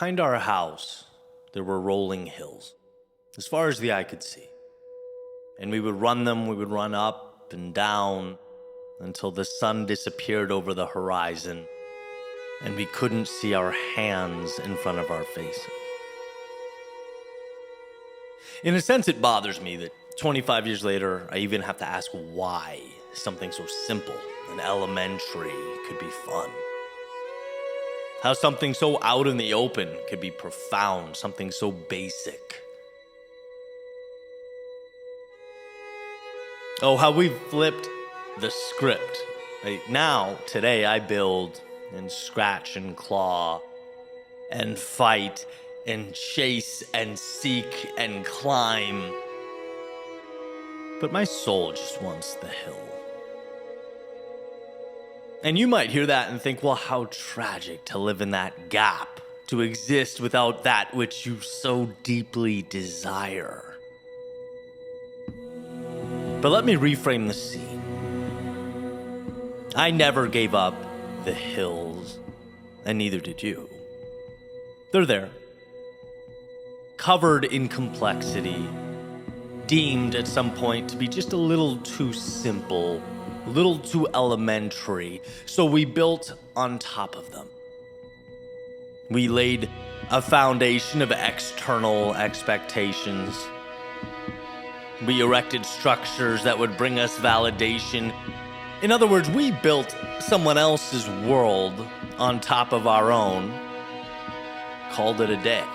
Behind our house, there were rolling hills, as far as the eye could see. And we would run up and down until the sun disappeared over the horizon and we couldn't see our hands in front of our faces. In a sense, it bothers me that 25 years later, I even have to ask why something so simple and elementary could be fun. How something so out in the open could be profound, something so basic. Oh, how we've flipped the script. Now, today, I build and scratch and claw and fight and chase and seek and climb. But my soul just wants the hill. And you might hear that and think, well, how tragic to live in that gap, to exist without that which you so deeply desire. But let me reframe the scene. I never gave up the hills, and neither did you. They're there, covered in complexity, deemed at some point to be just a little too simple, a little too elementary, so we built on top of them. We laid a foundation of external expectations. We erected structures that would bring us validation. In other words, we built someone else's world on top of our own, called it a day.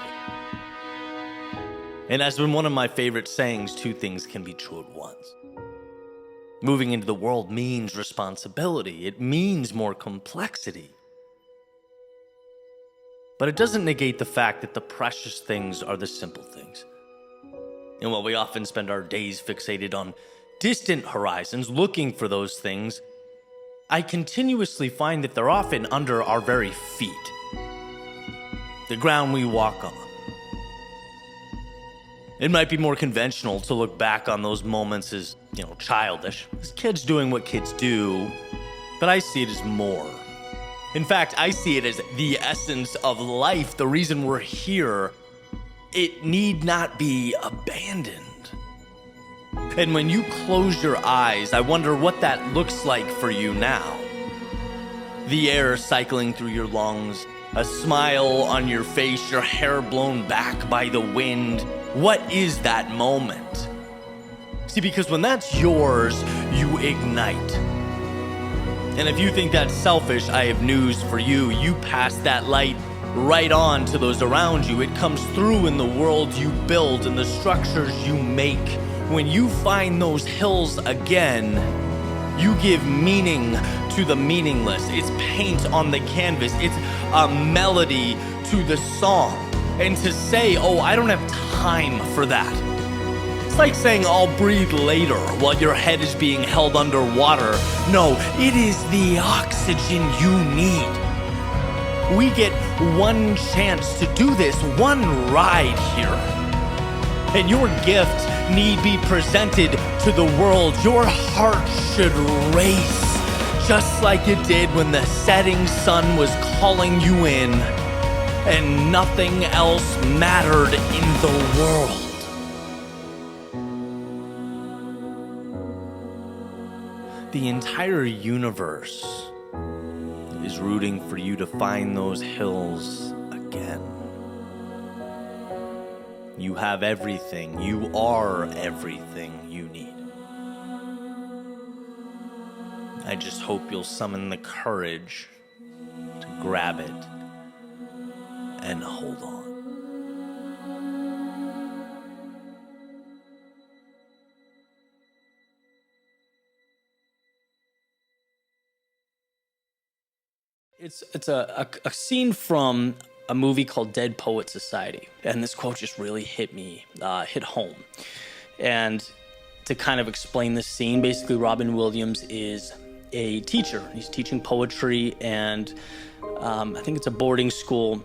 And as been one of my favorite sayings, two things can be true at once. Moving into the world means responsibility. It means more complexity. But it doesn't negate the fact that the precious things are the simple things. And while we often spend our days fixated on distant horizons looking for those things, I continuously find that they're often under our very feet. The ground we walk on. It might be more conventional to look back on those moments as, childish, as kids doing what kids do, but I see it as more. In fact, I see it as the essence of life, the reason we're here. It need not be abandoned. And when you close your eyes, I wonder what that looks like for you now. The air cycling through your lungs, a smile on your face, your hair blown back by the wind. What is that moment? See, because when that's yours, you ignite. And if you think that's selfish, I have news for you. You pass that light right on to those around you. It comes through in the world you build and the structures you make. When you find those hills again, you give meaning to the meaningless. It's paint on the canvas. It's a melody to the song. And to say, oh, I don't have time for that. It's like saying, I'll breathe later while your head is being held underwater. No, it is the oxygen you need. We get one chance to do this, one ride here. And your gift need be presented to the world. Your heart should race, just like it did when the setting sun was calling you in. And nothing else mattered in the world. The entire universe is rooting for you to find those hills again. You have everything. You are everything you need. I just hope you'll summon the courage to grab it and hold on. It's a scene from a movie called Dead Poet Society, and this quote just really hit home. And to kind of explain this scene, basically Robin Williams is a teacher. He's teaching poetry, and I think it's a boarding school.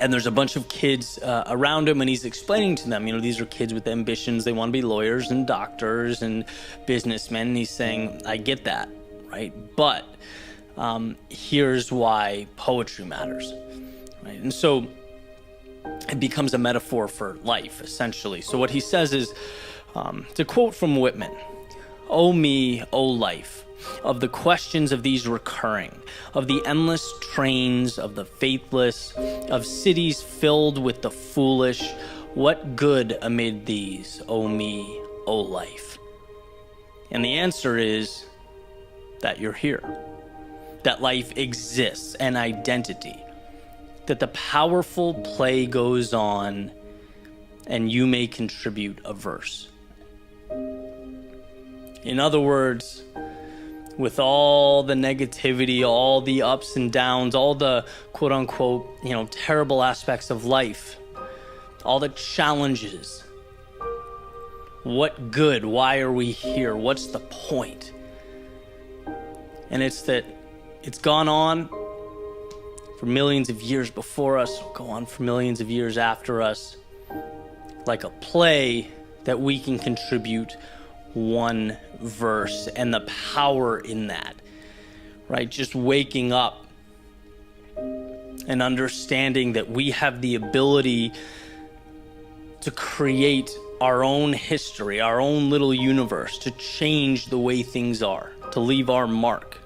And there's a bunch of kids around him, and he's explaining to them, these are kids with ambitions. They want to be lawyers and doctors and businessmen. And he's saying, I get that, right? But here's why poetry matters, right? And so it becomes a metaphor for life, essentially. So what he says is, to quote from Whitman, "O me, O life, of the questions of these recurring, of the endless trains of the faithless, of cities filled with the foolish, what good amid these, O me, O life?" And the answer is that you're here, that life exists, an identity, that the powerful play goes on, and you may contribute a verse. In other words, with all the negativity, all the ups and downs, all the quote unquote, terrible aspects of life, all the challenges, what good? Why are we here? What's the point? And it's that it's gone on for millions of years before us, will go on for millions of years after us, like a play that we can contribute one verse, and the power in that, right? Just waking up and understanding that we have the ability to create our own history, our own little universe, to change the way things are, to leave our mark.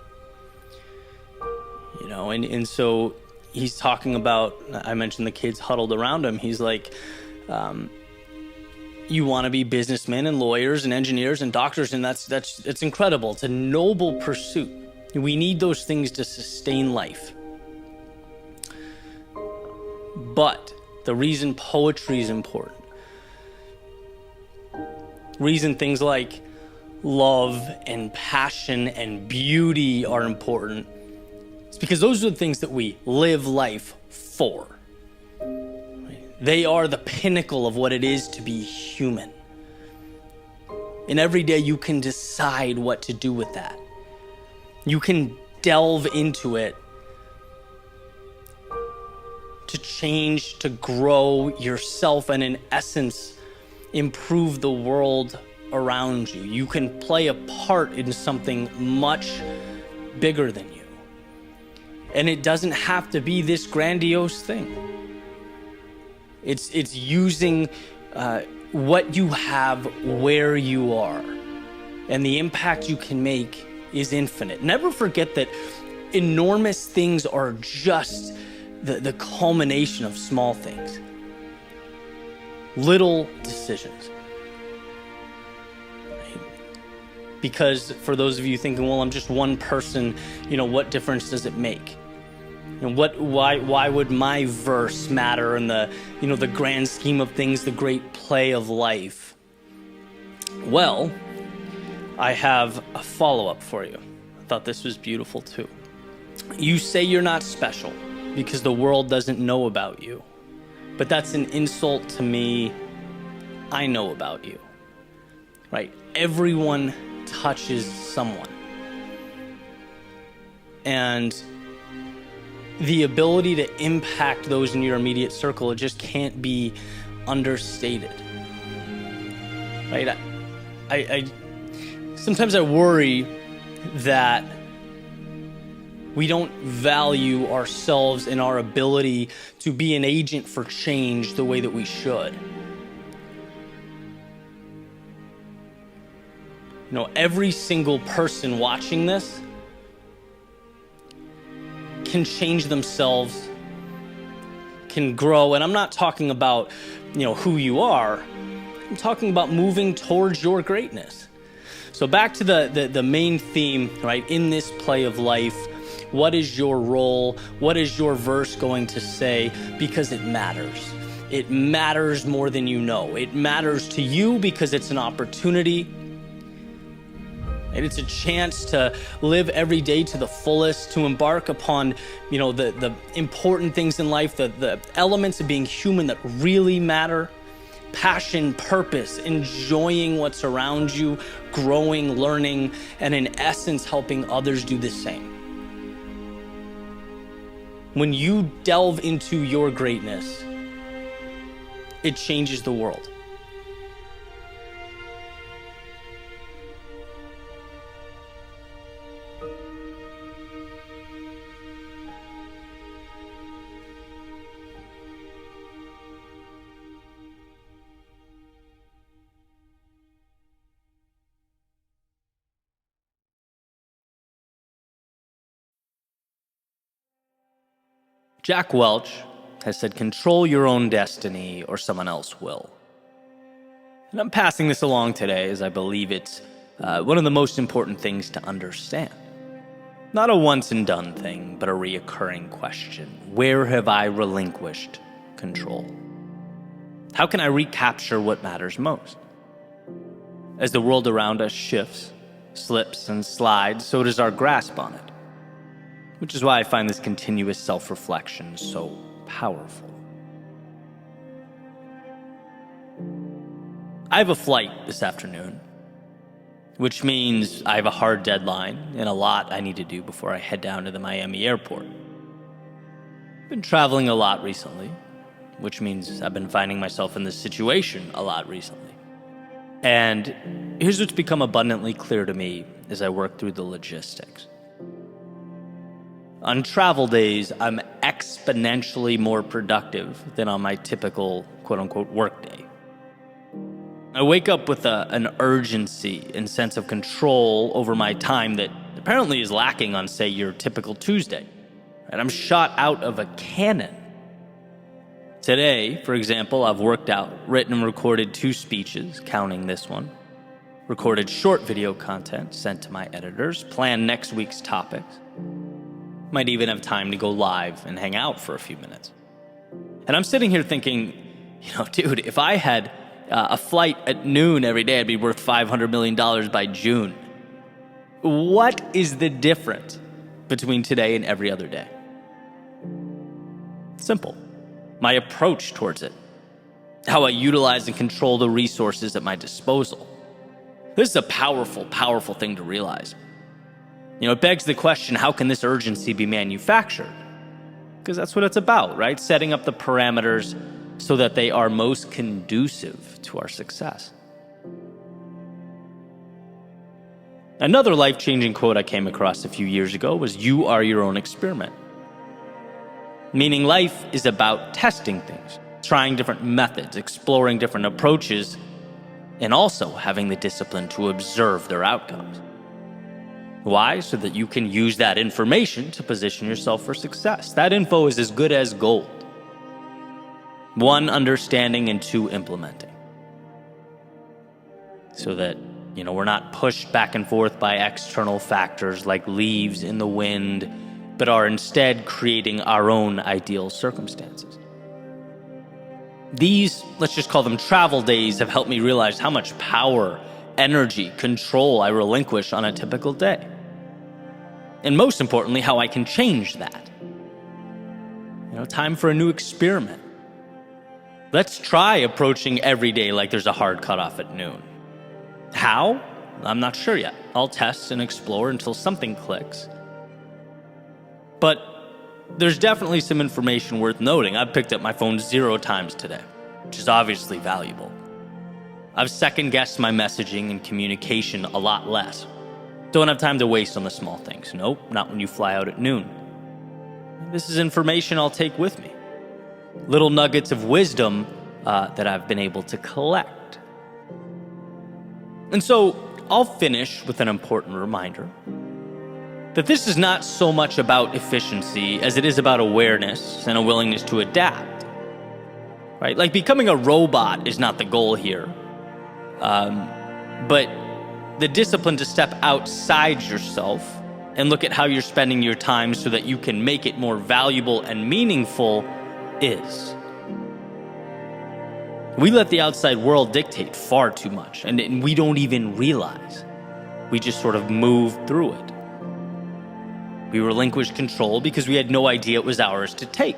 And so he's talking about, I mentioned the kids huddled around him. He's like, you want to be businessmen and lawyers and engineers and doctors, and it's incredible. It's a noble pursuit. We need those things to sustain life. But the reason poetry is important, reason things like love and passion and beauty are important, it's because those are the things that we live life for. They are the pinnacle of what it is to be human. And every day you can decide what to do with that. You can delve into it to change, to grow yourself, and in essence, improve the world around you. You can play a part in something much bigger than you. And it doesn't have to be this grandiose thing. It's using what you have where you are, and the impact you can make is infinite. Never forget that enormous things are just the culmination of small things, little decisions. Right? Because for those of you thinking, well, I'm just one person, what difference does it make? And why would my verse matter in the grand scheme of things, the great play of life? Well, I have a follow-up for you. I thought this was beautiful too. You say you're not special because the world doesn't know about you. But that's an insult to me. I know about you. Right? Everyone touches someone. And the ability to impact those in your immediate circle, it just can't be understated. Right? I sometimes I worry that we don't value ourselves and our ability to be an agent for change the way that we should. Every single person watching this can change themselves, can grow. And I'm not talking about, who you are. I'm talking about moving towards your greatness. So back to the main theme, right? In this play of life, what is your role? What is your verse going to say? Because it matters. It matters more than you know. It matters to you because it's an opportunity. And it's a chance to live every day to the fullest, to embark upon, the important things in life, the elements of being human that really matter. Passion, purpose, enjoying what's around you, growing, learning, and in essence, helping others do the same. When you delve into your greatness, it changes the world. Jack Welch has said, control your own destiny or someone else will. And I'm passing this along today as I believe it's one of the most important things to understand. Not a once and done thing, but a reoccurring question. Where have I relinquished control? How can I recapture what matters most? As the world around us shifts, slips, and slides, so does our grasp on it. Which is why I find this continuous self-reflection so powerful. I have a flight this afternoon, which means I have a hard deadline and a lot I need to do before I head down to the Miami airport. I've been traveling a lot recently, which means I've been finding myself in this situation a lot recently. And here's what's become abundantly clear to me as I work through the logistics. On travel days, I'm exponentially more productive than on my typical quote-unquote workday. I wake up with an urgency and sense of control over my time that apparently is lacking on, say, your typical Tuesday. And I'm shot out of a cannon. Today, for example, I've worked out, written and recorded 2 speeches, counting this one, recorded short video content sent to my editors, planned next week's topics. Might even have time to go live and hang out for a few minutes. And I'm sitting here thinking, dude, if I had a flight at noon every day, I'd be worth $500 million by June. What is the difference between today and every other day? Simple. My approach towards it. How I utilize and control the resources at my disposal. This is a powerful, powerful thing to realize. It begs the question, how can this urgency be manufactured? Because that's what it's about, right? Setting up the parameters so that they are most conducive to our success. Another life-changing quote I came across a few years ago was, "You are your own experiment." Meaning life is about testing things, trying different methods, exploring different approaches, and also having the discipline to observe their outcomes. Why? So that you can use that information to position yourself for success. That info is as good as gold. 1, understanding, and 2, implementing. So that, we're not pushed back and forth by external factors like leaves in the wind, but are instead creating our own ideal circumstances. These, let's just call them travel days, have helped me realize how much power, energy, control I relinquish on a typical day. And most importantly, how I can change that. Time for a new experiment. Let's try approaching every day like there's a hard cutoff at noon. How? I'm not sure yet. I'll test and explore until something clicks. But there's definitely some information worth noting. I've picked up my phone 0 times today, which is obviously valuable. I've second-guessed my messaging and communication a lot less. Don't have time to waste on the small things. Nope, not when you fly out at noon. This is information I'll take with me. Little nuggets of wisdom that I've been able to collect. And so I'll finish with an important reminder that this is not so much about efficiency as it is about awareness and a willingness to adapt. Right? Like becoming a robot is not the goal here. But the discipline to step outside yourself and look at how you're spending your time so that you can make it more valuable and meaningful is. We let the outside world dictate far too much, and we don't even realize. We just sort of move through it. We relinquished control because we had no idea it was ours to take.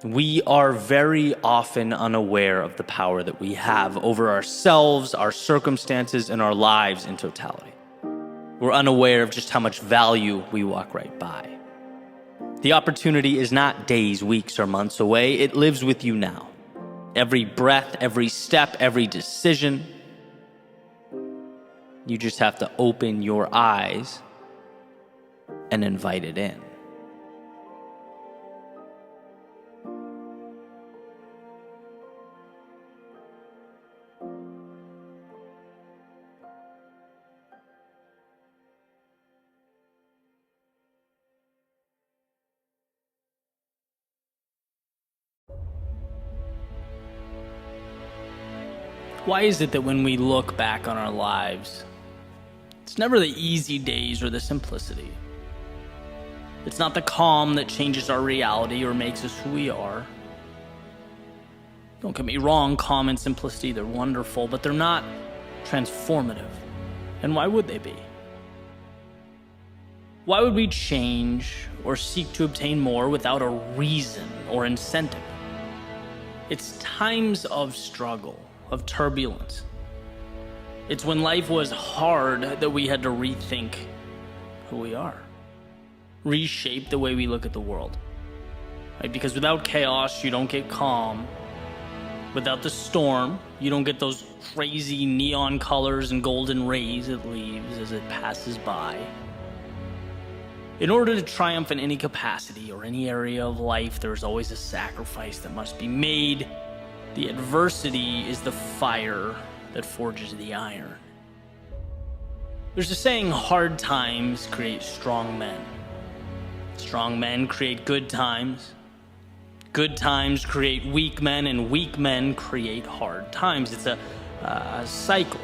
We are very often unaware of the power that we have over ourselves, our circumstances, and our lives in totality. We're unaware of just how much value we walk right by. The opportunity is not days, weeks, or months away. It lives with you now. Every breath, every step, every decision. You just have to open your eyes and invite it in. Why is it that when we look back on our lives, it's never the easy days or the simplicity? It's not the calm that changes our reality or makes us who we are. Don't get me wrong, calm and simplicity, they're wonderful, but they're not transformative. And why would they be? Why would we change or seek to obtain more without a reason or incentive? It's times of struggle, of turbulence. It's when life was hard that we had to rethink who we are, reshape the way we look at the world. Right? Because without chaos, you don't get calm. Without the storm, you don't get those crazy neon colors and golden rays it leaves as it passes by. In order to triumph in any capacity or any area of life, there's always a sacrifice that must be made. The adversity is the fire that forges the iron. There's a saying, hard times create strong men. Strong men create good times. Good times create weak men, and weak men create hard times. It's a cycle.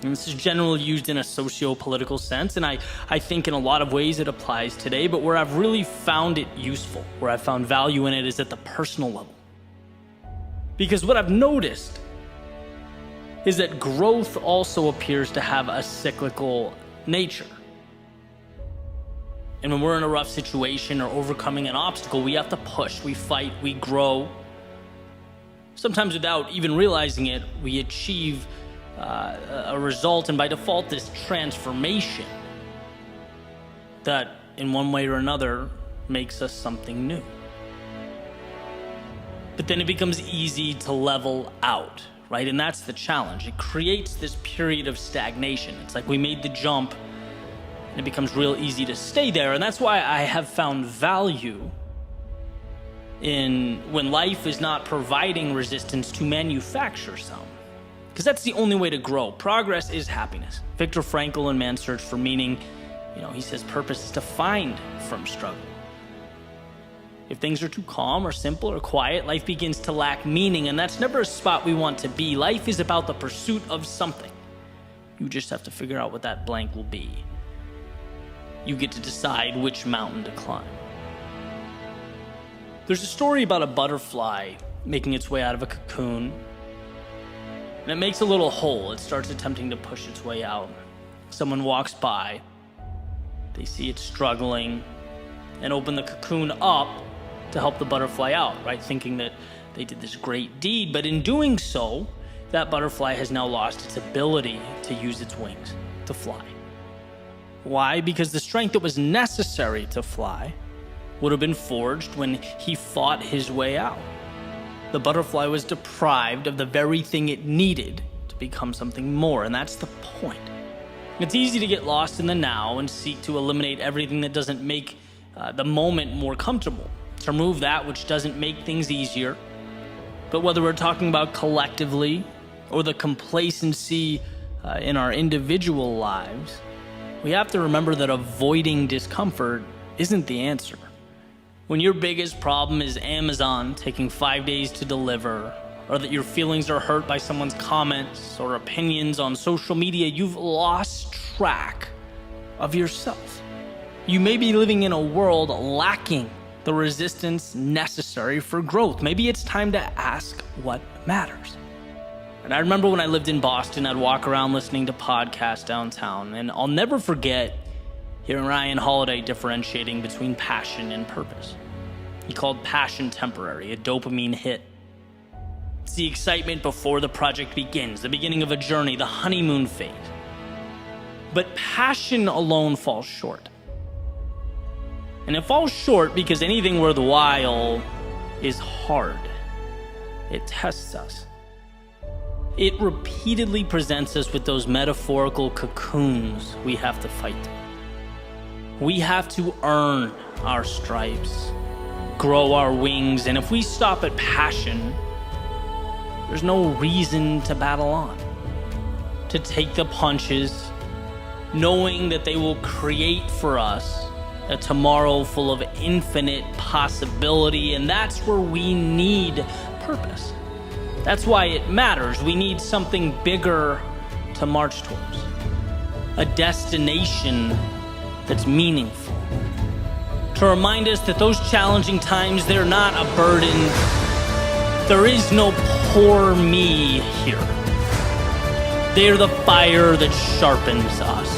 And this is generally used in a socio-political sense, and I think in a lot of ways it applies today, but where I've really found it useful, where I've found value in it, is at the personal level. Because what I've noticed is that growth also appears to have a cyclical nature. And when we're in a rough situation or overcoming an obstacle, we have to push, we fight, we grow. Sometimes without even realizing it, we achieve a result, and by default, this transformation that in one way or another makes us something new. But then it becomes easy to level out, right? And that's the challenge. It creates this period of stagnation. It's like we made the jump and it becomes real easy to stay there. And that's why I have found value in when life is not providing resistance to manufacture some. Because that's the only way to grow. Progress is happiness. Viktor Frankl in Man's Search for Meaning, he says purpose is defined from struggle. If things are too calm or simple or quiet, life begins to lack meaning, and that's never a spot we want to be. Life is about the pursuit of something. You just have to figure out what that blank will be. You get to decide which mountain to climb. There's a story about a butterfly making its way out of a cocoon, and it makes a little hole. It starts attempting to push its way out. Someone walks by. They see it struggling and open the cocoon up to help the butterfly out, right? Thinking that they did this great deed. But in doing so, that butterfly has now lost its ability to use its wings to fly. Why? Because the strength that was necessary to fly would have been forged when he fought his way out. The butterfly was deprived of the very thing it needed to become something more, and that's the point. It's easy to get lost in the now and seek to eliminate everything that doesn't make the moment more comfortable, to remove that which doesn't make things easier. But whether we're talking about collectively or the complacency in our individual lives, we have to remember that avoiding discomfort isn't the answer. When your biggest problem is Amazon taking 5 days to deliver, or that your feelings are hurt by someone's comments or opinions on social media, you've lost track of yourself. You may be living in a world lacking the resistance necessary for growth. Maybe it's time to ask what matters. And I remember when I lived in Boston, I'd walk around listening to podcasts downtown, and I'll never forget hearing Ryan Holiday differentiating between passion and purpose. He called passion temporary, a dopamine hit. It's the excitement before the project begins, the beginning of a journey, the honeymoon phase. But passion alone falls short. And it falls short because anything worthwhile is hard. It tests us. It repeatedly presents us with those metaphorical cocoons we have to fight. We have to earn our stripes, grow our wings, and if we stop at passion, there's no reason to battle on, to take the punches, knowing that they will create for us a tomorrow full of infinite possibility, and that's where we need purpose. That's why it matters. We need something bigger to march towards. A destination that's meaningful. To remind us that those challenging times, they're not a burden. There is no poor me here. They're the fire that sharpens us,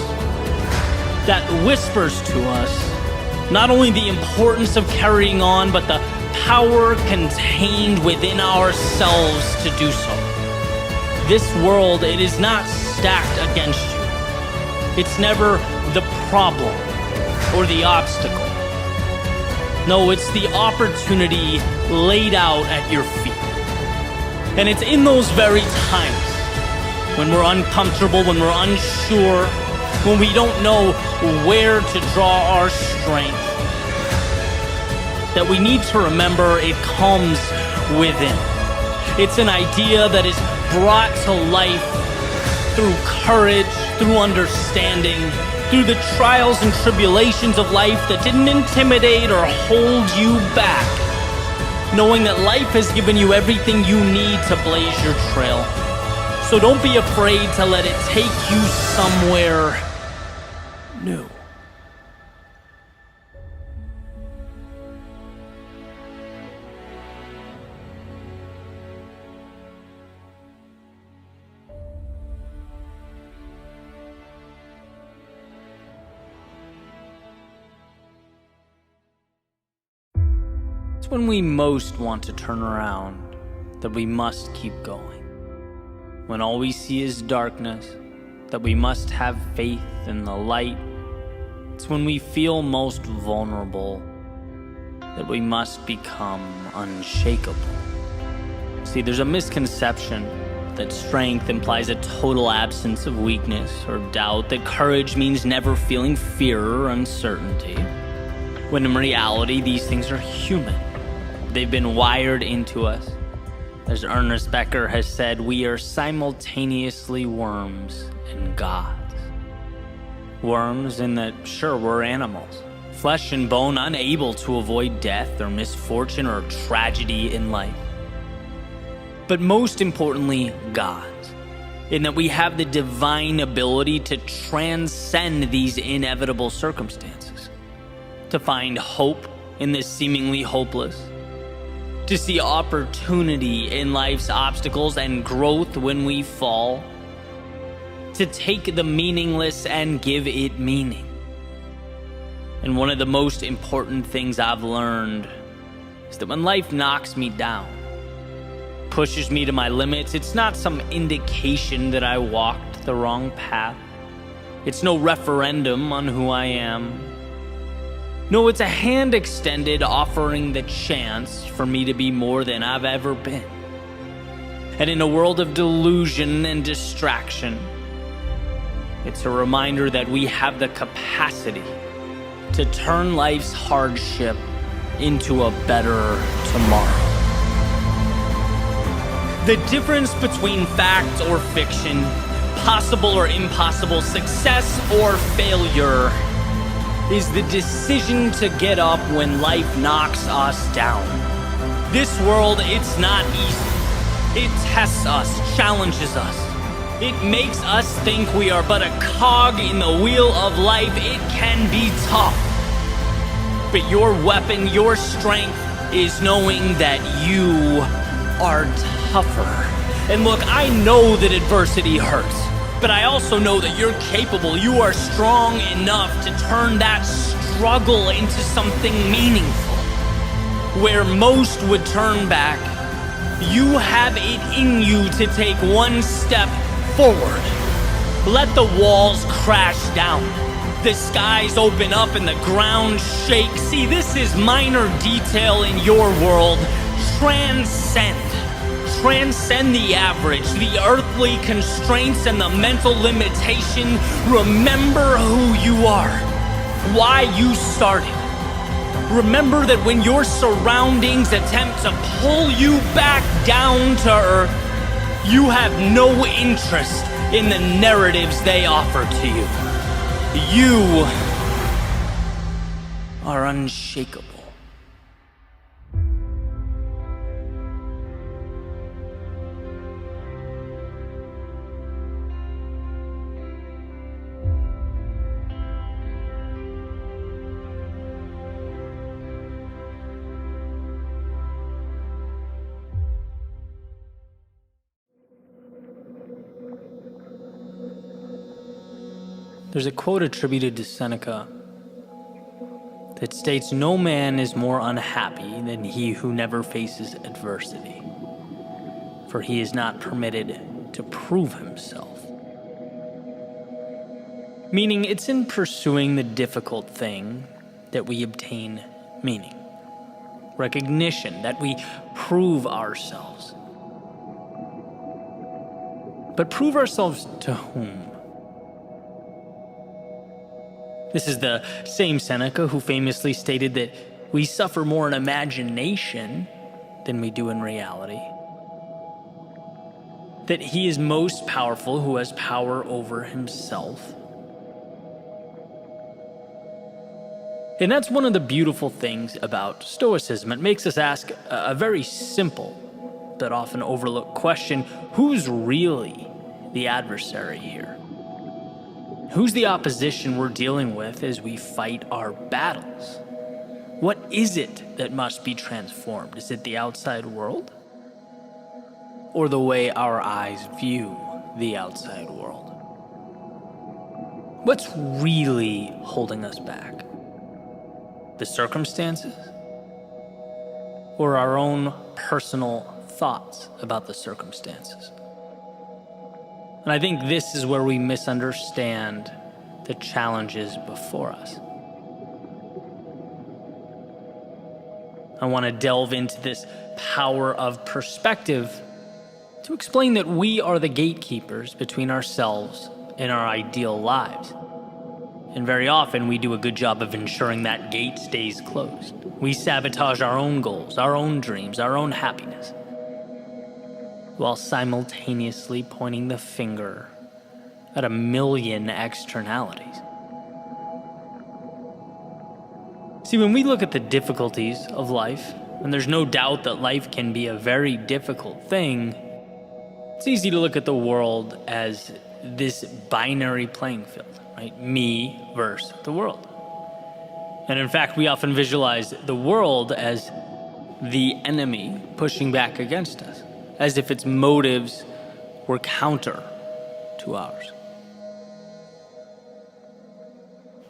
that whispers to us not only the importance of carrying on, but the power contained within ourselves to do so. This world, it is not stacked against you. It's never the problem or the obstacle. No, it's the opportunity laid out at your feet. And it's in those very times when we're uncomfortable, when we're unsure, when we don't know where to draw our strength, that we need to remember it comes within. It's an idea that is brought to life through courage, through understanding, through the trials and tribulations of life that didn't intimidate or hold you back, knowing that life has given you everything you need to blaze your trail. So don't be afraid to let it take you somewhere new. It's when we most want to turn around that we must keep going. When all we see is darkness, that we must have faith in the light. It's when we feel most vulnerable that we must become unshakable. See, there's a misconception that strength implies a total absence of weakness or doubt, that courage means never feeling fear or uncertainty, when in reality, these things are human. They've been wired into us. As Ernest Becker has said, we are simultaneously worms and gods. Worms in that, sure, we're animals, flesh and bone, unable to avoid death or misfortune or tragedy in life. But most importantly, gods, in that we have the divine ability to transcend these inevitable circumstances, to find hope in this seemingly hopeless, to see opportunity in life's obstacles and growth when we fall, to take the meaningless and give it meaning. And one of the most important things I've learned is that when life knocks me down, pushes me to my limits, it's not some indication that I walked the wrong path. It's no referendum on who I am. No, it's a hand extended offering the chance for me to be more than I've ever been. And in a world of delusion and distraction, it's a reminder that we have the capacity to turn life's hardship into a better tomorrow. The difference between fact or fiction, possible or impossible, success or failure, is the decision to get up when life knocks us down. This world, it's not easy. It tests us, challenges us. It makes us think we are but a cog in the wheel of life. It can be tough. But your weapon, your strength, is knowing that you are tougher. And look, I know that adversity hurts. But I also know that you're capable, you are strong enough to turn that struggle into something meaningful. Where most would turn back, you have it in you to take one step forward. Let the walls crash down. The skies open up and the ground shake. See, this is minor detail in your world. Transcend the average, the earthly constraints and the mental limitation. Remember who you are, why you started. Remember that when your surroundings attempt to pull you back down to earth, you have no interest in the narratives they offer to you. You are unshakable. There's a quote attributed to Seneca that states, "No man is more unhappy than he who never faces adversity, for he is not permitted to prove himself." Meaning, it's in pursuing the difficult thing that we obtain meaning, recognition, that we prove ourselves. But prove ourselves to whom? This is the same Seneca who famously stated that we suffer more in imagination than we do in reality. That he is most powerful who has power over himself. And that's one of the beautiful things about Stoicism. It makes us ask a very simple but often overlooked question: who's really the adversary here? Who's the opposition we're dealing with as we fight our battles? What is it that must be transformed? Is it the outside world? Or the way our eyes view the outside world? What's really holding us back? The circumstances? Or our own personal thoughts about the circumstances? And I think this is where we misunderstand the challenges before us. I want to delve into this power of perspective to explain that we are the gatekeepers between ourselves and our ideal lives. And very often we do a good job of ensuring that gate stays closed. We sabotage our own goals, our own dreams, our own happiness, while simultaneously pointing the finger at a million externalities. See, when we look at the difficulties of life, and there's no doubt that life can be a very difficult thing, it's easy to look at the world as this binary playing field, right? Me versus the world. And in fact, we often visualize the world as the enemy pushing back against us, as if its motives were counter to ours.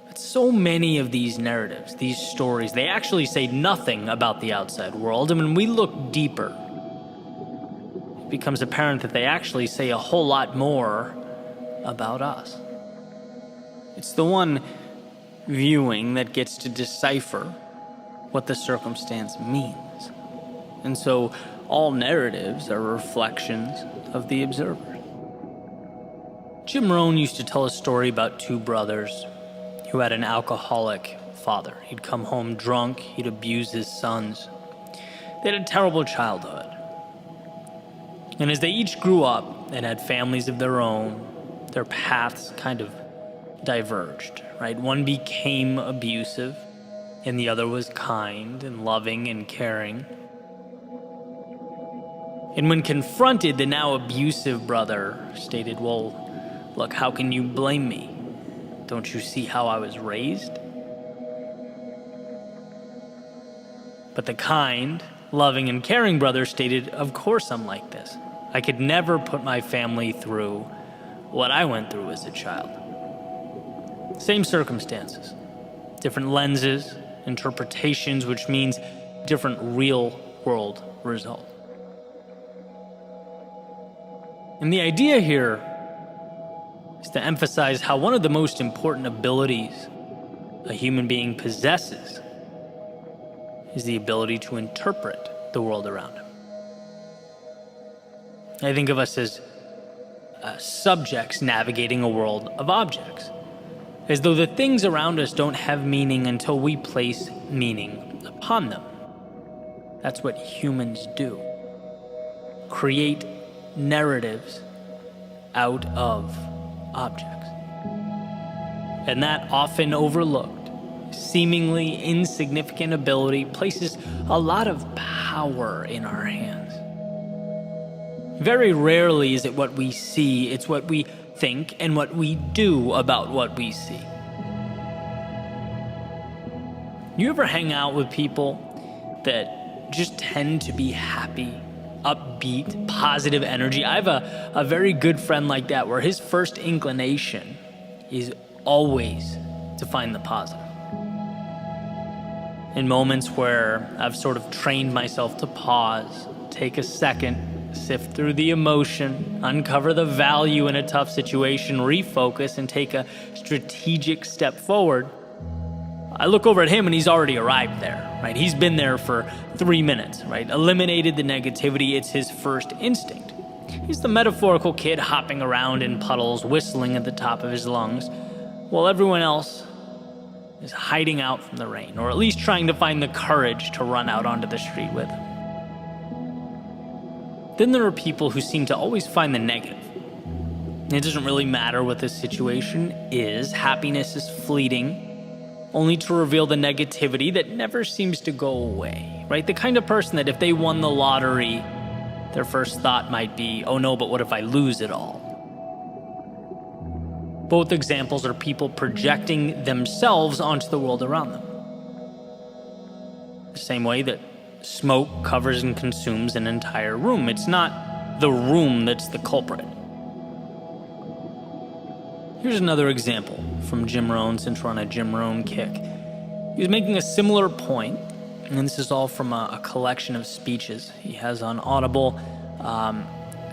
But so many of these narratives, these stories, they actually say nothing about the outside world. And when we look deeper, it becomes apparent that they actually say a whole lot more about us. It's the one viewing that gets to decipher what the circumstance means. And so all narratives are reflections of the observer. Jim Rohn used to tell a story about two brothers who had an alcoholic father. He'd come home drunk, he'd abuse his sons. They had a terrible childhood. And as they each grew up and had families of their own, their paths kind of diverged, right? One became abusive, and the other was kind and loving and caring. And when confronted, the now abusive brother stated, "Well, look, how can you blame me? Don't you see how I was raised?" But the kind, loving, and caring brother stated, "Of course I'm like this. I could never put my family through what I went through as a child." Same circumstances, different lenses, interpretations, which means different real-world result. And the idea here is to emphasize how one of the most important abilities a human being possesses is the ability to interpret the world around him. I think of us as subjects navigating a world of objects, as though the things around us don't have meaning until we place meaning upon them. That's what humans do. Create narratives out of objects. And that often overlooked, seemingly insignificant ability places a lot of power in our hands. Very rarely is it what we see, it's what we think and what we do about what we see. You ever hang out with people that just tend to be happy, upbeat, positive energy? I have a very good friend like that, where his first inclination is always to find the positive. In moments where I've sort of trained myself to pause, take a second, sift through the emotion, uncover the value in a tough situation, refocus, and take a strategic step forward, I look over at him and he's already arrived there, right? He's been there for 3 minutes, right? Eliminated the negativity. It's his first instinct. He's the metaphorical kid hopping around in puddles, whistling at the top of his lungs, while everyone else is hiding out from the rain, or at least trying to find the courage to run out onto the street with him. Then there are people who seem to always find the negative. It doesn't really matter what the situation is. Happiness is fleeting, only to reveal the negativity that never seems to go away, right? The kind of person that if they won the lottery, their first thought might be, oh no, but what if I lose it all? Both examples are people projecting themselves onto the world around them. The same way that smoke covers and consumes an entire room. It's not the room that's the culprit. Here's another example from Jim Rohn, since we're on a Jim Rohn kick. He was making a similar point, and this is all from a collection of speeches he has on Audible,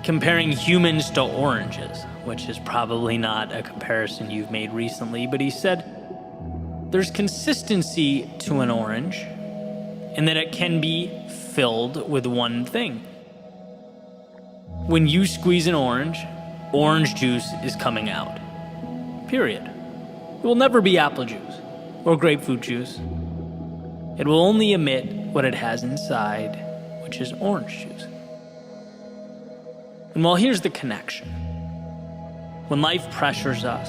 comparing humans to oranges, which is probably not a comparison you've made recently, but he said, there's consistency to an orange in that it can be filled with one thing. When you squeeze an orange juice is coming out. Period. It will never be apple juice or grapefruit juice. It will only emit what it has inside, which is orange juice. And well, here's the connection. When life pressures us,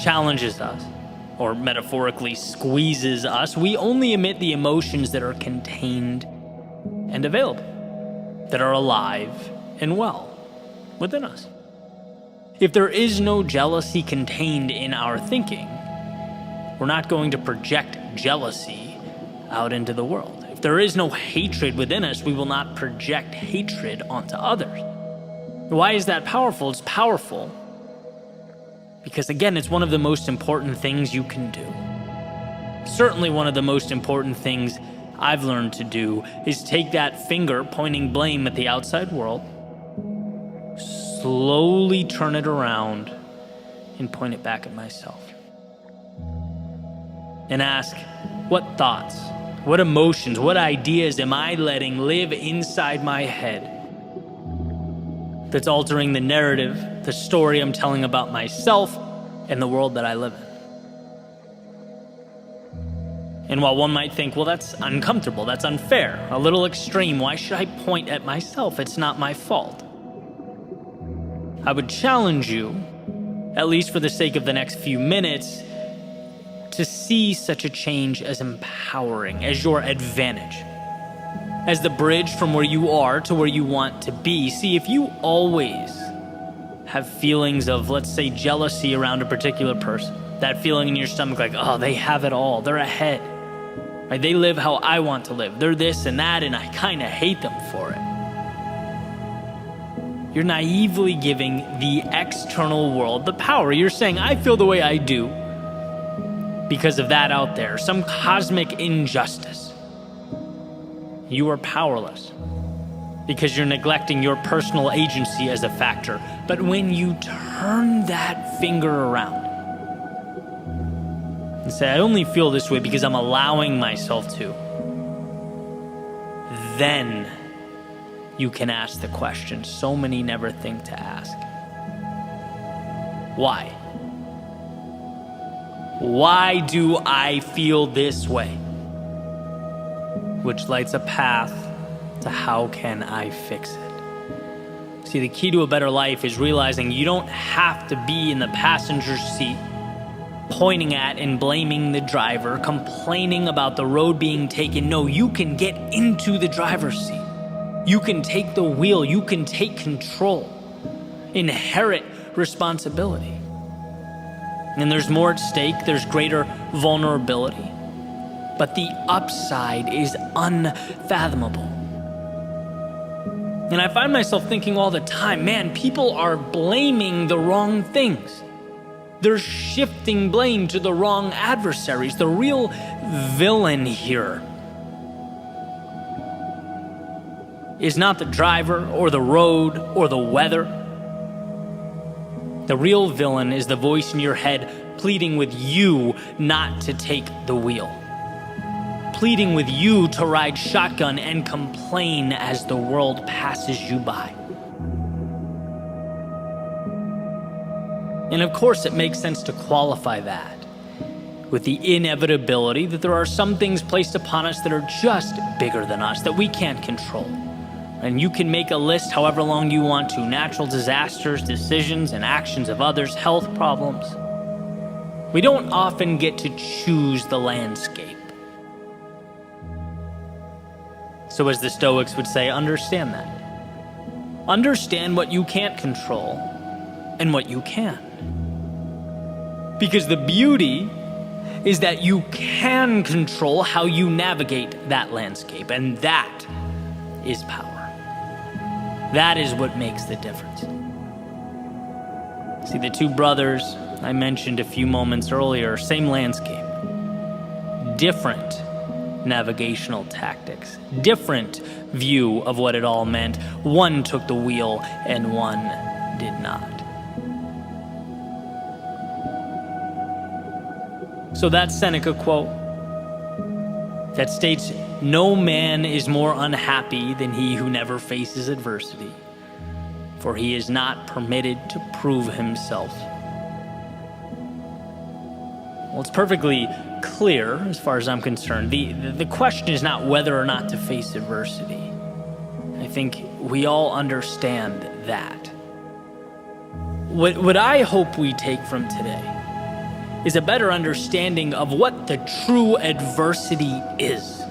challenges us, or metaphorically squeezes us, we only emit the emotions that are contained and available, that are alive and well within us. If there is no jealousy contained in our thinking, we're not going to project jealousy out into the world. If there is no hatred within us, we will not project hatred onto others. Why is that powerful? It's powerful because, again, it's one of the most important things you can do. Certainly one of the most important things I've learned to do is take that finger pointing blame at the outside world, slowly turn it around and point it back at myself. And ask, what thoughts, what emotions, what ideas am I letting live inside my head that's altering the narrative, the story I'm telling about myself and the world that I live in? And while one might think, well, that's uncomfortable, that's unfair, a little extreme, why should I point at myself? It's not my fault. I would challenge you, at least for the sake of the next few minutes, to see such a change as empowering, as your advantage, as the bridge from where you are to where you want to be. See, if you always have feelings of, let's say, jealousy around a particular person, that feeling in your stomach like, oh, they have it all, they're ahead, right? They live how I want to live, they're this and that, and I kind of hate them for it. You're naively giving the external world the power. You're saying, I feel the way I do because of that out there, some cosmic injustice. You are powerless because you're neglecting your personal agency as a factor. But when you turn that finger around and say, I only feel this way because I'm allowing myself to, then you can ask the question so many never think to ask. Why? Why do I feel this way? Which lights a path to how can I fix it? See, the key to a better life is realizing you don't have to be in the passenger seat, pointing at and blaming the driver, complaining about the road being taken. No, you can get into the driver's seat. You can take the wheel. You can take control. Inherit responsibility. And there's more at stake. There's greater vulnerability. But the upside is unfathomable. And I find myself thinking all the time, man, people are blaming the wrong things. They're shifting blame to the wrong adversaries. The real villain here is not the driver or the road or the weather. The real villain is the voice in your head pleading with you not to take the wheel. Pleading with you to ride shotgun and complain as the world passes you by. And of course, it makes sense to qualify that with the inevitability that there are some things placed upon us that are just bigger than us, that we can't control. And you can make a list however long you want to: natural disasters, decisions and actions of others, health problems. We don't often get to choose the landscape. So as the Stoics would say, understand that. Understand what you can't control and what you can. Because the beauty is that you can control how you navigate that landscape, and that is power. That is what makes the difference. See, the two brothers I mentioned a few moments earlier, same landscape, different navigational tactics, different view of what it all meant. One took the wheel and one did not. So that Seneca quote that states, "No man is more unhappy than he who never faces adversity, for he is not permitted to prove himself." Well, it's perfectly clear as far as I'm concerned. The question is not whether or not to face adversity. I think we all understand that. What I hope we take from today is a better understanding of what the true adversity is.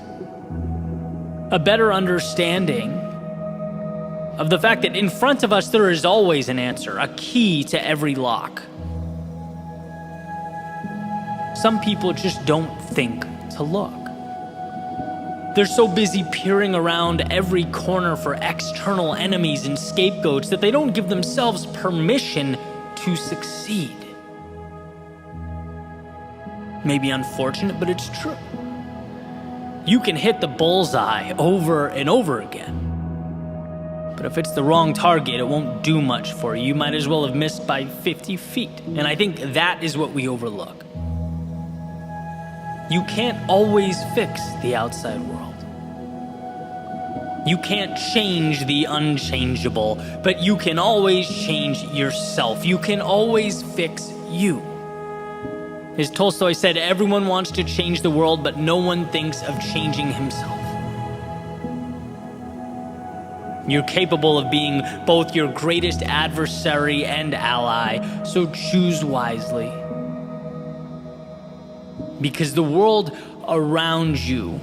A better understanding of the fact that in front of us there is always an answer, a key to every lock. Some people just don't think to look. They're so busy peering around every corner for external enemies and scapegoats that they don't give themselves permission to succeed. Maybe unfortunate, but it's true. You can hit the bullseye over and over again. But if it's the wrong target, it won't do much for you. You might as well have missed by 50 feet. And I think that is what we overlook. You can't always fix the outside world. You can't change the unchangeable, but you can always change yourself. You can always fix you. As Tolstoy said, everyone wants to change the world, but no one thinks of changing himself. You're capable of being both your greatest adversary and ally, so choose wisely. Because the world around you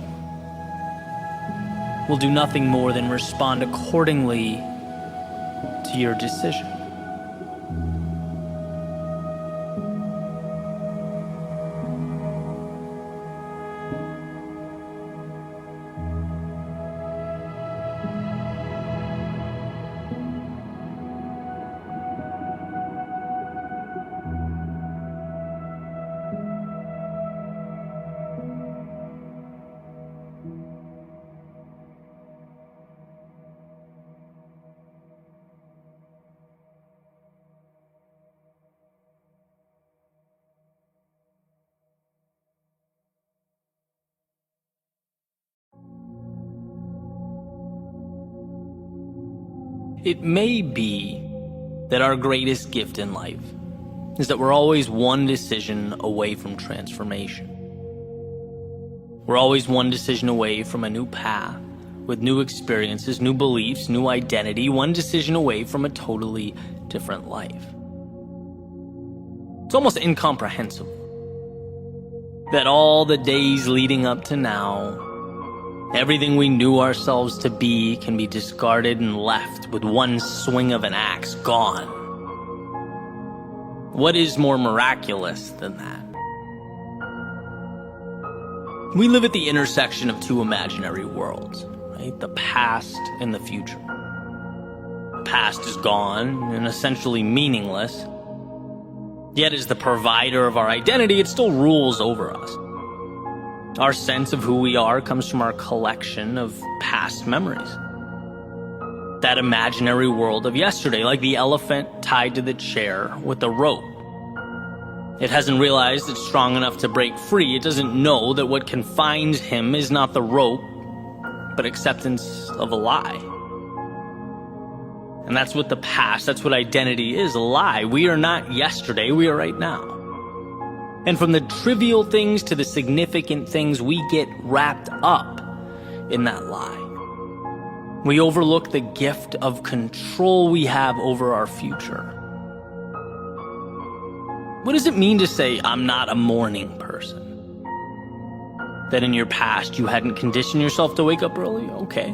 will do nothing more than respond accordingly to your decision. It may be that our greatest gift in life is that we're always one decision away from transformation. We're always one decision away from a new path, with new experiences, new beliefs, new identity, one decision away from a totally different life. It's almost incomprehensible that all the days leading up to now, everything we knew ourselves to be can be discarded and left with one swing of an axe, gone. What is more miraculous than that? We live at the intersection of two imaginary worlds, right? The past and the future. The past is gone and essentially meaningless. Yet as the provider of our identity, it still rules over us. Our sense of who we are comes from our collection of past memories. That imaginary world of yesterday, like the elephant tied to the chair with a rope. It hasn't realized it's strong enough to break free. It doesn't know that what confines him is not the rope, but acceptance of a lie. And that's what the past, that's what identity is, a lie. We are not yesterday, we are right now. And from the trivial things to the significant things, we get wrapped up in that lie. We overlook the gift of control we have over our future. What does it mean to say, I'm not a morning person? That in your past you hadn't conditioned yourself to wake up early? Okay.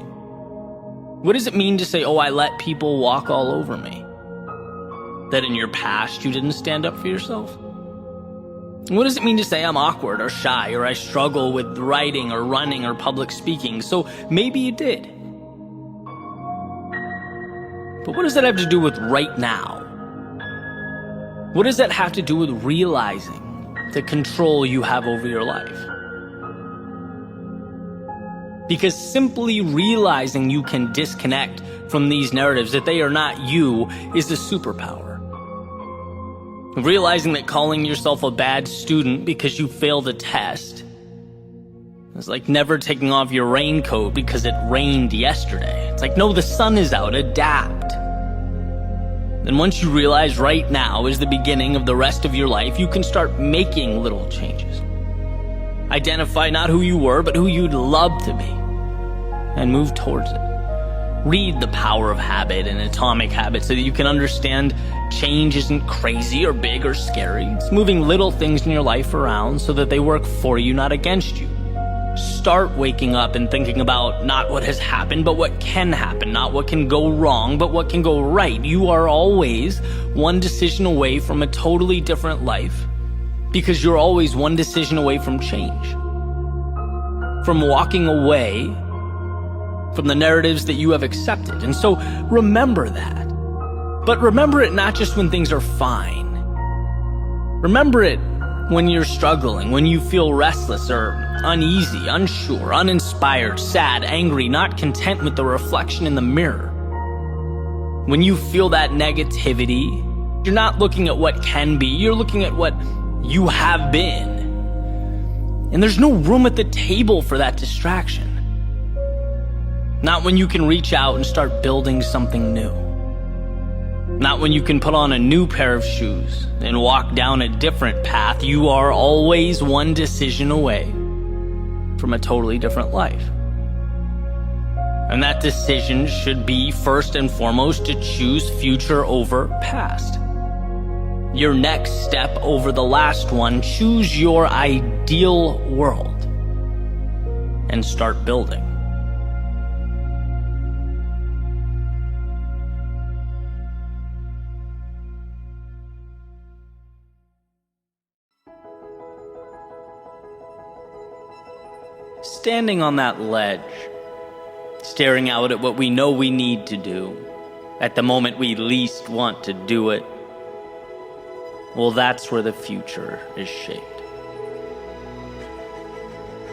What does it mean to say, I let people walk all over me? That in your past you didn't stand up for yourself? What does it mean to say I'm awkward or shy or I struggle with writing or running or public speaking? So maybe you did. But what does that have to do with right now? What does that have to do with realizing the control you have over your life? Because simply realizing you can disconnect from these narratives, that they are not you, is a superpower. Realizing that calling yourself a bad student because you failed a test is like never taking off your raincoat because it rained yesterday. It's like, no, the sun is out, adapt. Then once you realize right now is the beginning of the rest of your life, you can start making little changes. Identify not who you were, but who you'd love to be, and move towards it. Read The Power of Habit and Atomic Habits so that you can understand change isn't crazy or big or scary. It's moving little things in your life around so that they work for you, not against you. Start waking up and thinking about not what has happened, but what can happen. Not what can go wrong, but what can go right. You are always one decision away from a totally different life, because you're always one decision away from change. From walking away from the narratives that you have accepted. And so remember that. But remember it not just when things are fine. Remember it when you're struggling, when you feel restless or uneasy, unsure, uninspired, sad, angry, not content with the reflection in the mirror. When you feel that negativity, you're not looking at what can be, you're looking at what you have been. And there's no room at the table for that distraction. Not when you can reach out and start building something new. Not when you can put on a new pair of shoes and walk down a different path. You are always one decision away from a totally different life. And that decision should be first and foremost to choose future over past. Your next step over the last one. Choose your ideal world and start building. Standing on that ledge, staring out at what we know we need to do, at the moment we least want to do it, well, that's where the future is shaped.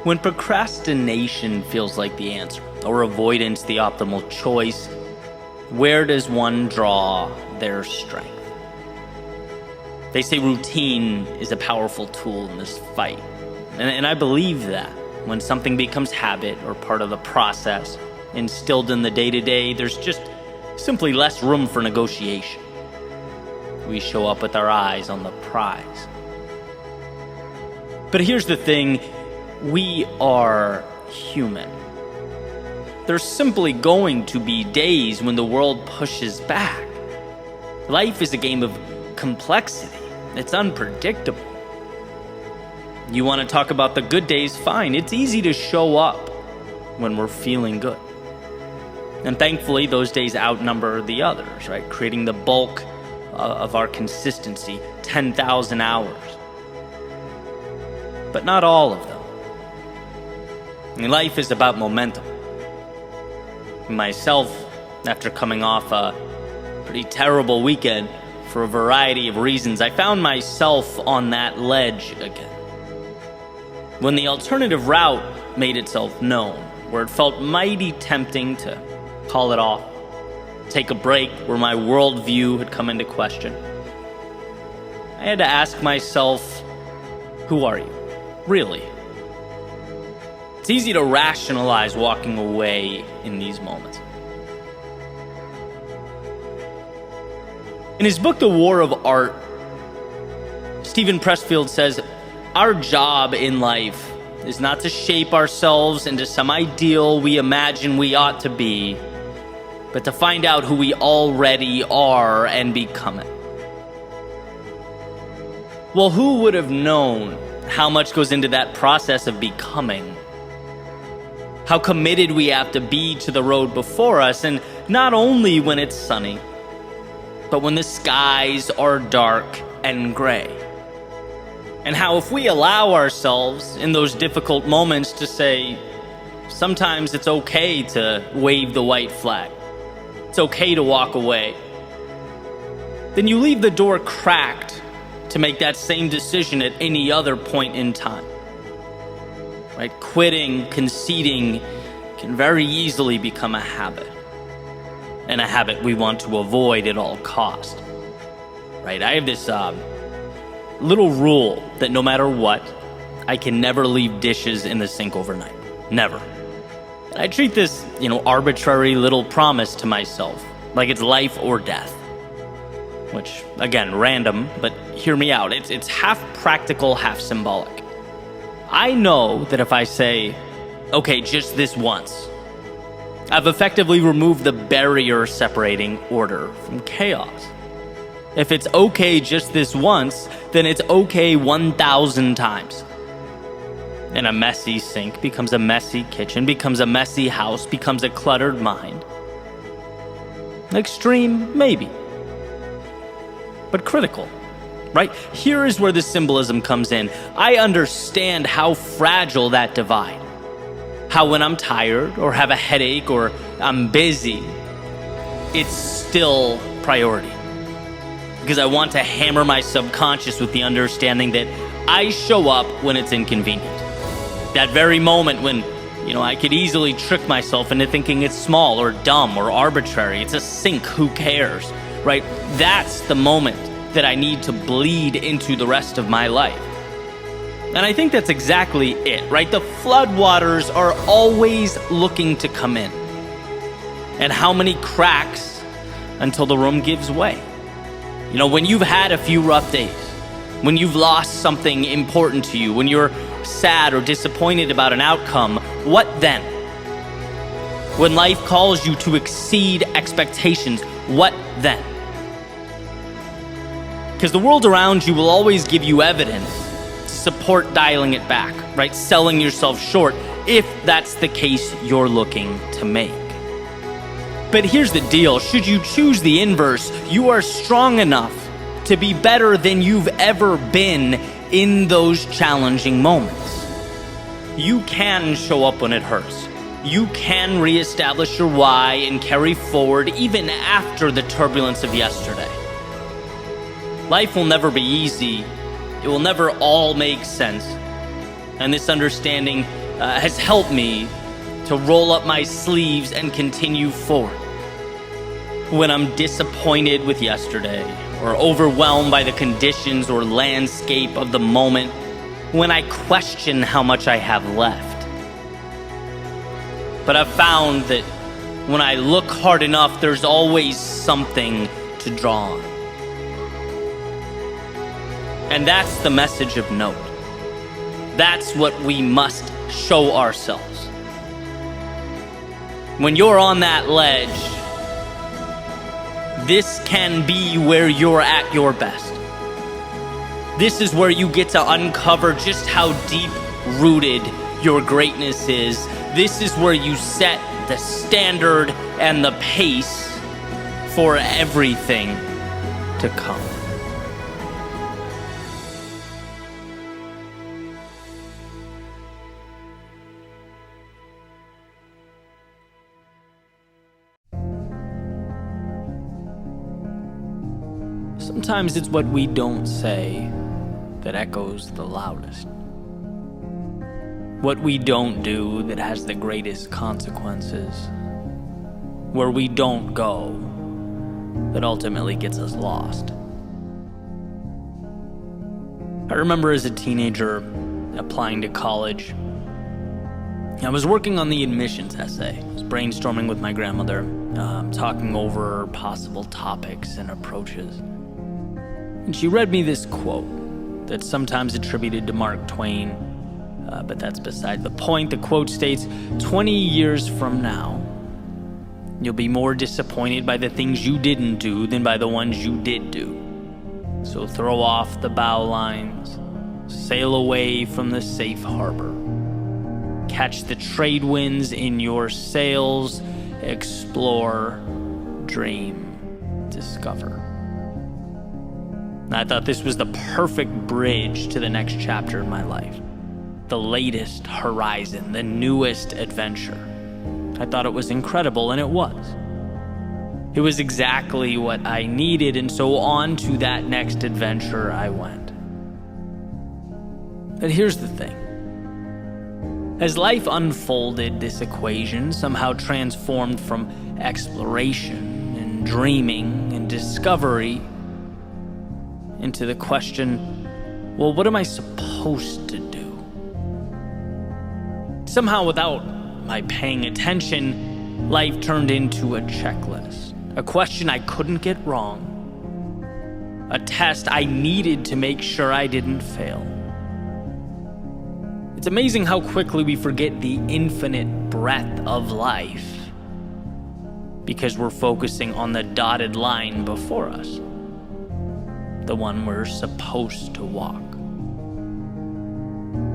When procrastination feels like the answer, or avoidance the optimal choice, where does one draw their strength? They say routine is a powerful tool in this fight, and I believe that. When something becomes habit or part of the process, instilled in the day-to-day, there's just simply less room for negotiation. We show up with our eyes on the prize. But here's the thing, we are human. There's simply going to be days when the world pushes back. Life is a game of complexity. It's unpredictable. You want to talk about the good days? Fine. It's easy to show up when we're feeling good. And thankfully, those days outnumber the others, right? Creating the bulk of our consistency, 10,000 hours. But not all of them. I mean, life is about momentum. Myself, after coming off a pretty terrible weekend for a variety of reasons, I found myself on that ledge again. When the alternative route made itself known, where it felt mighty tempting to call it off, take a break, where my worldview had come into question, I had to ask myself, who are you, really? It's easy to rationalize walking away in these moments. In his book, The War of Art, Stephen Pressfield says, our job in life is not to shape ourselves into some ideal we imagine we ought to be, but to find out who we already are and become it. Well, who would have known how much goes into that process of becoming? How committed we have to be to the road before us, and not only when it's sunny, but when the skies are dark and gray. And how if we allow ourselves in those difficult moments to say, sometimes it's okay to wave the white flag, it's okay to walk away, then you leave the door cracked to make that same decision at any other point in time. Right? Quitting, conceding can very easily become a habit. And a habit we want to avoid at all cost. Right? I have this little rule that no matter what, I can never leave dishes in the sink overnight. Never. And I treat this, arbitrary little promise to myself like it's life or death. Which, again, random, but hear me out. It's half practical, half symbolic. I know that if I say, okay, just this once, I've effectively removed the barrier separating order from chaos. If it's okay just this once, then it's okay 1,000 times. And a messy sink becomes a messy kitchen, becomes a messy house, becomes a cluttered mind. Extreme, maybe. But critical, right? Here is where the symbolism comes in. I understand how fragile that divide. How when I'm tired or have a headache or I'm busy, it's still priority. Because I want to hammer my subconscious with the understanding that I show up when it's inconvenient. That very moment when, I could easily trick myself into thinking it's small or dumb or arbitrary. It's a sink, who cares, right? That's the moment that I need to bleed into the rest of my life. And I think that's exactly it, right? The floodwaters are always looking to come in. And how many cracks until the room gives way? When you've had a few rough days, when you've lost something important to you, when you're sad or disappointed about an outcome, what then? When life calls you to exceed expectations, what then? Because the world around you will always give you evidence to support dialing it back, right? Selling yourself short, if that's the case you're looking to make. But here's the deal. Should you choose the inverse, you are strong enough to be better than you've ever been in those challenging moments. You can show up when it hurts. You can reestablish your why and carry forward even after the turbulence of yesterday. Life will never be easy. It will never all make sense. And this understanding has helped me to roll up my sleeves and continue forward. When I'm disappointed with yesterday, or overwhelmed by the conditions or landscape of the moment, when I question how much I have left. But I've found that when I look hard enough, there's always something to draw on. And that's the message of note. That's what we must show ourselves. When you're on that ledge, this can be where you're at your best. This is where you get to uncover just how deep-rooted your greatness is. This is where you set the standard and the pace for everything to come. Sometimes it's what we don't say that echoes the loudest. What we don't do that has the greatest consequences. Where we don't go that ultimately gets us lost. I remember as a teenager applying to college. I was working on the admissions essay. I was brainstorming with my grandmother, talking over possible topics and approaches. And she read me this quote that's sometimes attributed to Mark Twain, but that's beside the point. The quote states, 20 years from now, you'll be more disappointed by the things you didn't do than by the ones you did do. So throw off the bow lines, sail away from the safe harbor. Catch the trade winds in your sails, explore, dream, discover. I thought this was the perfect bridge to the next chapter in my life. The latest horizon, the newest adventure. I thought it was incredible, and it was. It was exactly what I needed, and so on to that next adventure I went. But here's the thing. As life unfolded, this equation somehow transformed from exploration and dreaming and discovery into the question, well, what am I supposed to do? Somehow, without my paying attention, life turned into a checklist, a question I couldn't get wrong, a test I needed to make sure I didn't fail. It's amazing how quickly we forget the infinite breadth of life because we're focusing on the dotted line before us, the one we're supposed to walk.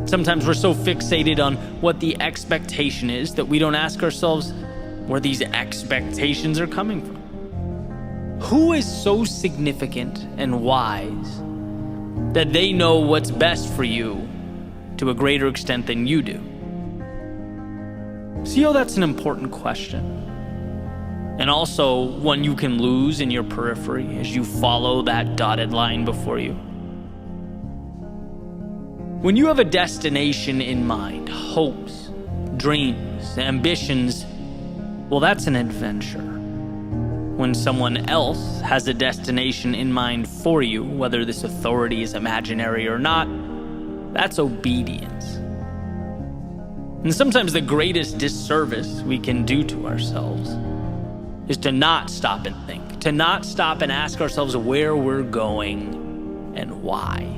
Sometimes we're so fixated on what the expectation is that we don't ask ourselves where these expectations are coming from. Who is so significant and wise that they know what's best for you to a greater extent than you do? See how that's an important question, and also one you can lose in your periphery as you follow that dotted line before you. When you have a destination in mind, hopes, dreams, ambitions, well, that's an adventure. When someone else has a destination in mind for you, whether this authority is imaginary or not, that's obedience. And sometimes the greatest disservice we can do to ourselves is to not stop and think, to not stop and ask ourselves where we're going and why.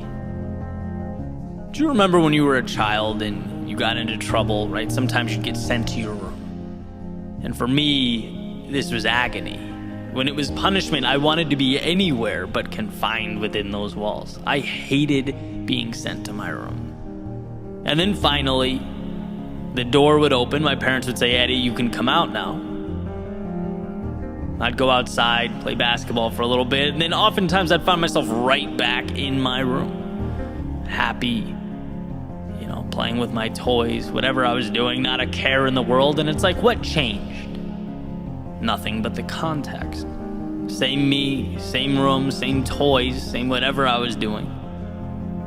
Do you remember when you were a child and you got into trouble, right? Sometimes you'd get sent to your room. And for me, this was agony. When it was punishment, I wanted to be anywhere but confined within those walls. I hated being sent to my room. And then finally, the door would open. My parents would say, Eddie, you can come out now. I'd go outside, play basketball for a little bit, and then oftentimes I'd find myself right back in my room. Happy, playing with my toys, whatever I was doing, not a care in the world. And it's like, what changed? Nothing but the context. Same me, same room, same toys, same whatever I was doing.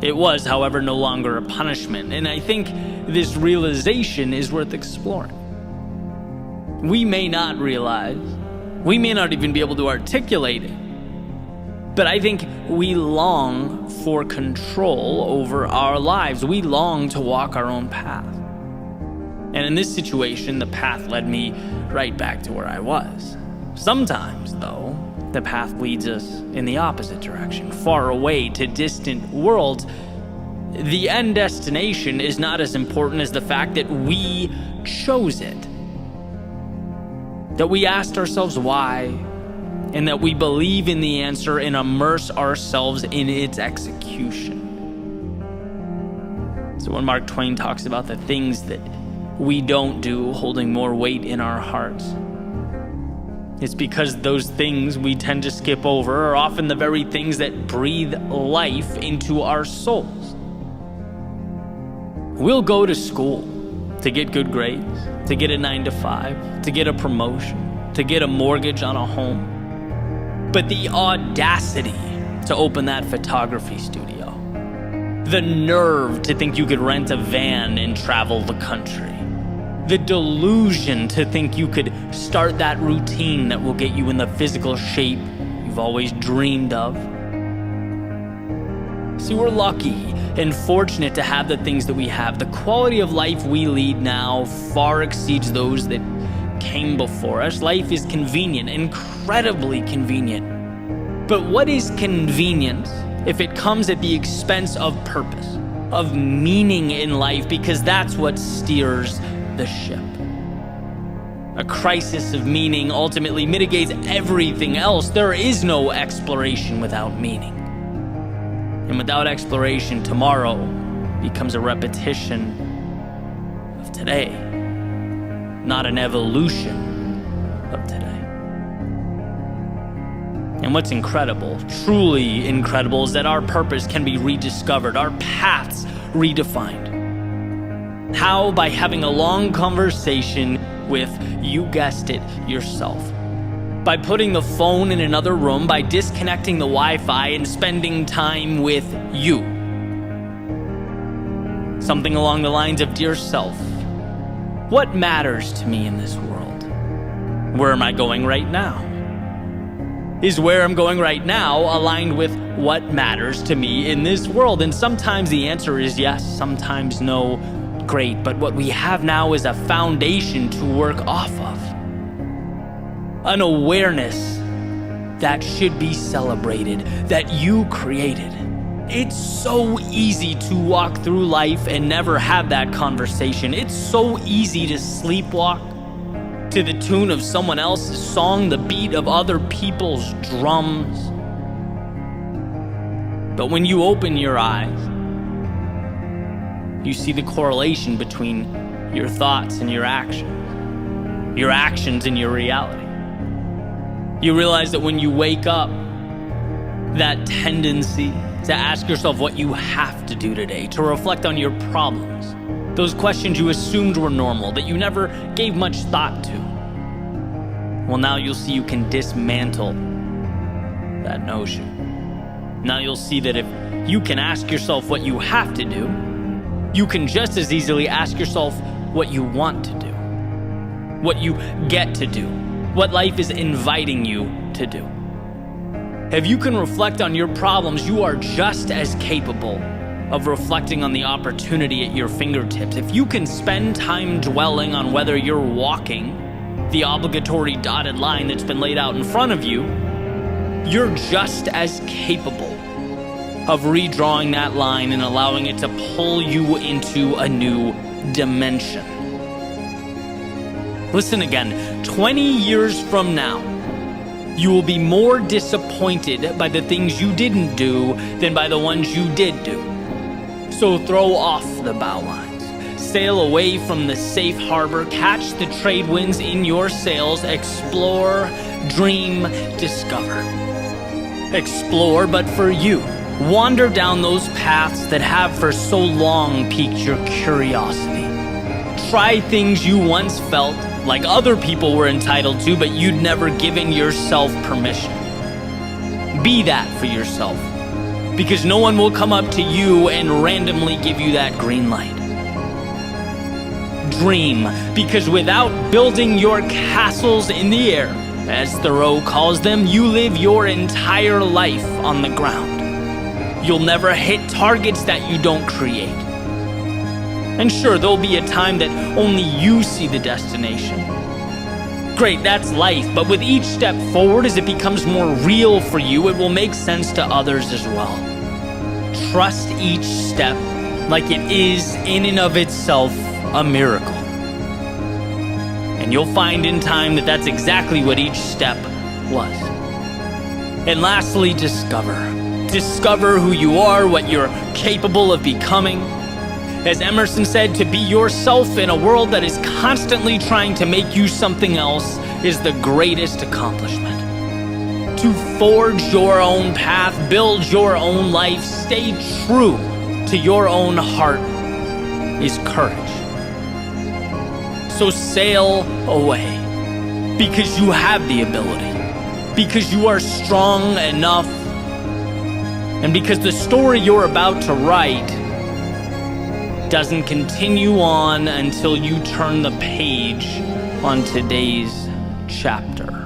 It was, however, no longer a punishment. And I think this realization is worth exploring. We may not realize, we may not even be able to articulate it, but I think we long for control over our lives. We long to walk our own path. And in this situation, the path led me right back to where I was. Sometimes, though, the path leads us in the opposite direction, far away to distant worlds. The end destination is not as important as the fact that we chose it. That we asked ourselves why, and that we believe in the answer and immerse ourselves in its execution. So when Mark Twain talks about the things that we don't do holding more weight in our hearts, it's because those things we tend to skip over are often the very things that breathe life into our souls. We'll go to school to get good grades, to get a 9-to-5, to get a promotion, to get a mortgage on a home. But the audacity to open that photography studio. The nerve to think you could rent a van and travel the country. The delusion to think you could start that routine that will get you in the physical shape you've always dreamed of. See, we're lucky and fortunate to have the things that we have. The quality of life we lead now far exceeds those that came before us. Life is convenient, incredibly convenient. But what is convenience if it comes at the expense of purpose, of meaning in life? Because that's what steers the ship. A crisis of meaning ultimately mitigates everything else. There is no exploration without meaning. And without exploration, tomorrow becomes a repetition of today, not an evolution of today. And what's incredible, truly incredible, is that our purpose can be rediscovered, our paths redefined. How? By having a long conversation with, you guessed it, yourself. By putting the phone in another room, by disconnecting the Wi-Fi and spending time with you. Something along the lines of, dear self, what matters to me in this world? Where am I going right now? Is where I'm going right now aligned with what matters to me in this world? And sometimes the answer is yes, sometimes no. Great, but what we have now is a foundation to work off of. An awareness that should be celebrated, that you created. It's so easy to walk through life and never have that conversation. It's so easy to sleepwalk to the tune of someone else's song, the beat of other people's drums. But when you open your eyes, you see the correlation between your thoughts and your actions and your reality. You realize that when you wake up, that tendency to ask yourself what you have to do today, to reflect on your problems, those questions you assumed were normal, that you never gave much thought to. Well, now you'll see you can dismantle that notion. Now you'll see that if you can ask yourself what you have to do, you can just as easily ask yourself what you want to do, what you get to do, what life is inviting you to do. If you can reflect on your problems, you are just as capable of reflecting on the opportunity at your fingertips. If you can spend time dwelling on whether you're walking the obligatory dotted line that's been laid out in front of you, you're just as capable of redrawing that line and allowing it to pull you into a new dimension. Listen again, 20 years from now, you will be more disappointed by the things you didn't do than by the ones you did do. So throw off the bow lines, sail away from the safe harbor, catch the trade winds in your sails, explore, dream, discover. Explore, but for you. Wander down those paths that have for so long piqued your curiosity. Try things you once felt like other people were entitled to, but you'd never given yourself permission. Be that for yourself, because no one will come up to you and randomly give you that green light. Dream, because without building your castles in the air, as Thoreau calls them, you live your entire life on the ground. You'll never hit targets that you don't create. And sure, there'll be a time that only you see the destination. Great, that's life, but with each step forward, as it becomes more real for you, it will make sense to others as well. Trust each step like it is in and of itself a miracle. And you'll find in time that that's exactly what each step was. And lastly, discover. Discover who you are, what you're capable of becoming. As Emerson said, to be yourself in a world that is constantly trying to make you something else is the greatest accomplishment. To forge your own path, build your own life, stay true to your own heart is courage. So sail away, because you have the ability, because you are strong enough And because the story you're about to write doesn't continue on until you turn the page on today's chapter.